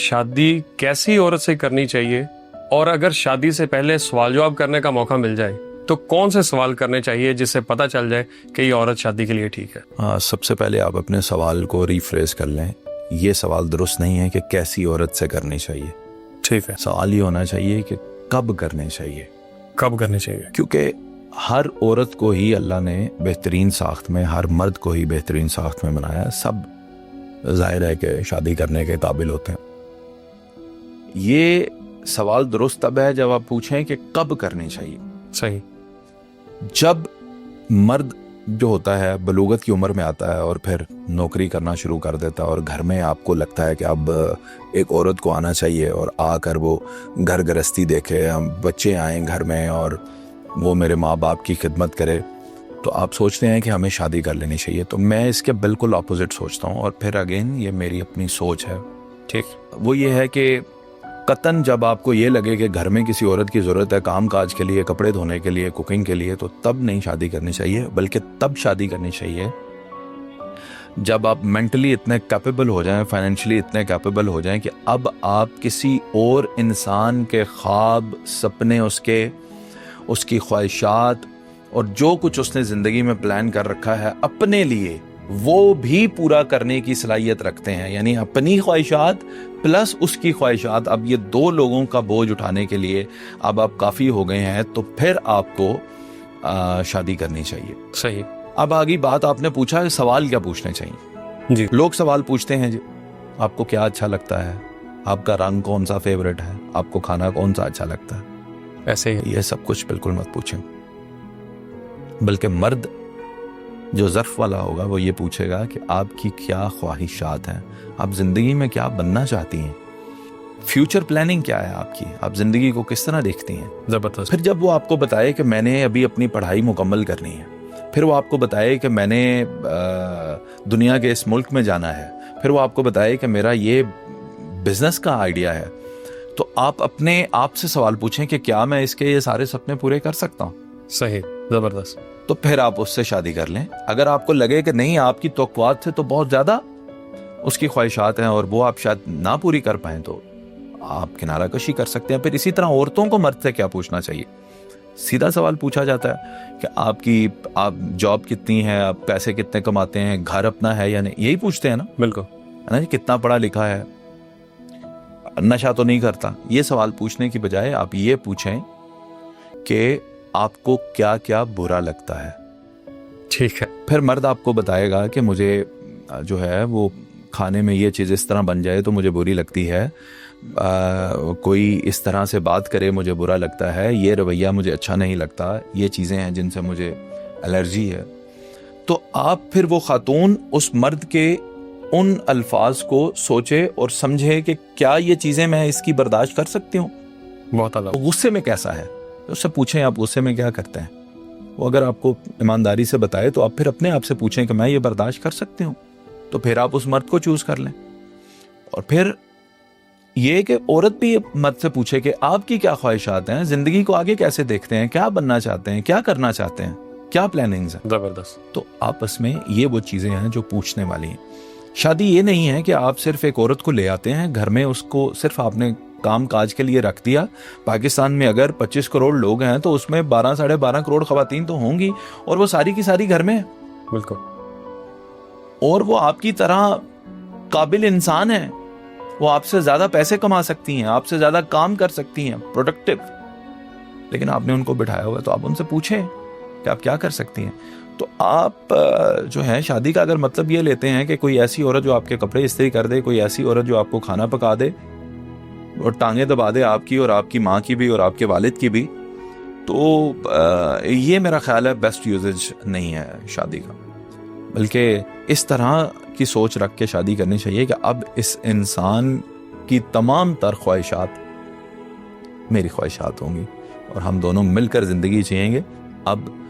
शादी कैसी औरत से करनी चाहिए, और अगर शादी से पहले सवाल जवाब करने का मौका मिल जाए तो कौन से सवाल करने चाहिए जिससे पता चल जाए कि ये औरत शादी के लिए ठीक है? सबसे पहले आप अपने सवाल को रिफ्रेश कर लें। ये सवाल दुरुस्त नहीं है कि कैसी औरत से करनी चाहिए। ठीक है, सवाल ये होना चाहिए कि कब करने चाहिए। कब करनी चाहिए? क्योंकि हर औरत को ही अल्लाह ने बेहतरीन साख्त में, हर मर्द को ही बेहतरीन साख्त में बनाया। सब जाहिर है कि शादी करने के काबिल होते हैं। ये सवाल दुरुस्त तब है जब आप पूछें कि कब करनी चाहिए। सही। जब मर्द जो होता है बलूगत की उम्र में आता है और फिर नौकरी करना शुरू कर देता है और घर में आपको लगता है कि अब एक औरत को आना चाहिए और आकर वो घर गृहस्थी देखे, हम बच्चे आए घर में और वो मेरे माँ बाप की खिदमत करे, तो आप सोचते हैं कि हमें शादी कर लेनी चाहिए। तो मैं इसके बिल्कुल ऑपोजिट सोचता हूँ। और फिर अगेन ये मेरी अपनी सोच है। ठीक। वो ये है कि कतन जब आपको ये लगे कि घर में किसी औरत की ज़रूरत है काम काज के लिए, कपड़े धोने के लिए, कुकिंग के लिए, तो तब नहीं शादी करनी चाहिए। बल्कि तब शादी करनी चाहिए जब आप मेंटली इतने कैपेबल हो जाएं, फाइनेंशियली इतने कैपेबल हो जाएं कि अब आप किसी और इंसान के ख्वाब, सपने, उसकी ख्वाहिशात और जो कुछ उसने ज़िंदगी में प्लान कर रखा है अपने लिए, वो भी पूरा करने की सलाहियत रखते हैं। यानी अपनी ख्वाहिशात प्लस उसकी ख्वाहिशात, अब ये दो लोगों का बोझ उठाने के लिए अब आप काफ़ी हो गए हैं, तो फिर आपको शादी करनी चाहिए। सही। अब आगे बात आपने पूछा है सवाल क्या पूछने चाहिए जी। लोग सवाल पूछते हैं जी, आपको क्या अच्छा लगता है, आपका रंग कौन सा फेवरेट है, आपको खाना कौन सा अच्छा लगता है। ऐसे ही ये सब कुछ बिल्कुल मत पूछें। बल्कि मर्द जो ज़र्फ वाला होगा वो ये पूछेगा कि आपकी क्या ख्वाहिशात हैं, आप ज़िंदगी में क्या बनना चाहती हैं, फ्यूचर प्लानिंग क्या है आपकी, आप ज़िंदगी को किस तरह देखती हैं। ज़बरदस्त। फिर जब वो आपको बताए कि मैंने अभी अपनी पढ़ाई मुकम्मल करनी है, फिर वो आपको बताए कि मैंने दुनिया के इस मुल्क में जाना है, फिर वो आपको बताए कि मेरा ये बिजनेस का आइडिया है, तो आप अपने आप से सवाल पूछें कि क्या मैं इसके ये सारे सपने पूरे कर सकता हूँ। सही। ज़बरदस्त। तो फिर आप उससे शादी कर लें। अगर आपको लगे कि नहीं, आपकी तवक्कुआत से तो बहुत ज़्यादा उसकी ख्वाहिशात हैं और वो आप शायद ना पूरी कर पाएँ, तो आप किनारा कशी कर सकते हैं। फिर इसी तरह औरतों को मर्द से क्या पूछना चाहिए, सीधा सवाल पूछा जाता है कि आप जॉब कितनी है, आप पैसे कितने कमाते हैं, घर अपना है या नहीं, यही पूछते हैं ना। बिल्कुल, है ना जी, कितना पढ़ा लिखा है, नशा तो नहीं करता। ये सवाल पूछने की बजाय आप ये पूछें कि आपको क्या क्या बुरा लगता है। ठीक है। फिर मर्द आपको बताएगा कि मुझे जो है वो खाने में ये चीज़ इस तरह बन जाए तो मुझे बुरी लगती है, कोई इस तरह से बात करे मुझे बुरा लगता है, ये रवैया मुझे अच्छा नहीं लगता, ये चीज़ें हैं जिनसे मुझे एलर्जी है। तो आप फिर वो खातून उस मर्द के उन अल्फाज को सोचे और समझे कि क्या ये चीज़ें मैं इसकी बर्दाश्त कर सकती हूँ। बहुत आला। गुस्से में कैसा है उससे पूछें, आप गुस्से में क्या करते हैं। वो अगर आपको ईमानदारी से बताए तो आप फिर अपने आप से पूछें कि मैं ये बर्दाश्त कर सकती हूँ, तो फिर आप उस मर्द को चूज कर लें। और फिर ये कि औरत भी मर्द से पूछे कि आपकी क्या ख्वाहिशात हैं, जिंदगी को आगे कैसे देखते हैं, क्या बनना चाहते हैं, क्या करना चाहते हैं, क्या प्लानिंग्स हैं। जबरदस्त। तो आपस में ये वो चीजें हैं जो पूछने वाली हैं। शादी ये नहीं है कि आप सिर्फ एक औरत को ले आते हैं घर में, उसको सिर्फ आपने काम काज के लिए रख दिया। पाकिस्तान में अगर 25 करोड़ लोग हैं तो उसमें 12 साढ़े 12 करोड़ खवातीन तो होंगी, और वो सारी की सारी घर में है। बिल्कुल। और वो आपकी तरह काबिल इंसान है, वो आपसे ज्यादा पैसे कमा सकती हैं, आपसे ज्यादा काम कर सकती हैं, प्रोडक्टिव। लेकिन आपने उनको बिठाया हुआ है तो आप उनसे पूछें कि आप क्या कर सकती हैं। तो आप जो है शादी का अगर मतलब ये लेते हैं कि कोई ऐसी औरत जो आपके कपड़े इस्त्री कर दे, कोई ऐसी औरत जो आपको खाना पका दे और टांगे दबा दे आपकी और आपकी माँ की भी और आपके वालिद की भी, तो ये मेरा ख्याल है बेस्ट यूजेज नहीं है शादी का। बल्कि इस तरह की सोच रख के शादी करनी चाहिए कि अब इस इंसान की तमाम तर ख्वाहिशात मेरी ख्वाहिशात होंगी और हम दोनों मिलकर ज़िंदगी जिएंगे। अब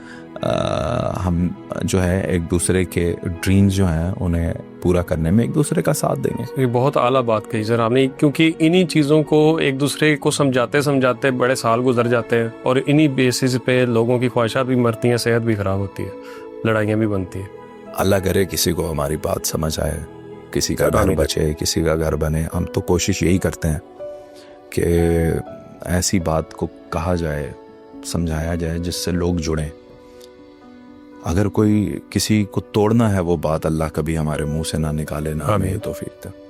हम जो है एक दूसरे के ड्रीम्स जो हैं उन्हें पूरा करने में एक दूसरे का साथ देंगे। ये बहुत आला बात कही सर आपने, क्योंकि इन्हीं चीज़ों को एक दूसरे को समझाते समझाते बड़े साल गुजर जाते हैं और इन्हीं बेसिस पे लोगों की ख्वाहिशात भी मरती हैं, सेहत भी ख़राब होती है, लड़ाइयाँ भी बनती हैं। अल्लाह करे किसी को हमारी बात समझ आए, किसी का घर बचे, किसी का घर बने। हम तो कोशिश यही करते हैं कि ऐसी बात को कहा जाए, समझाया जाए जिससे लोग जुड़ें। अगर कोई किसी को तोड़ना है वो बात, अल्लाह कभी हमारे मुंह से ना निकाले, ना हमें ये तौफीक दे।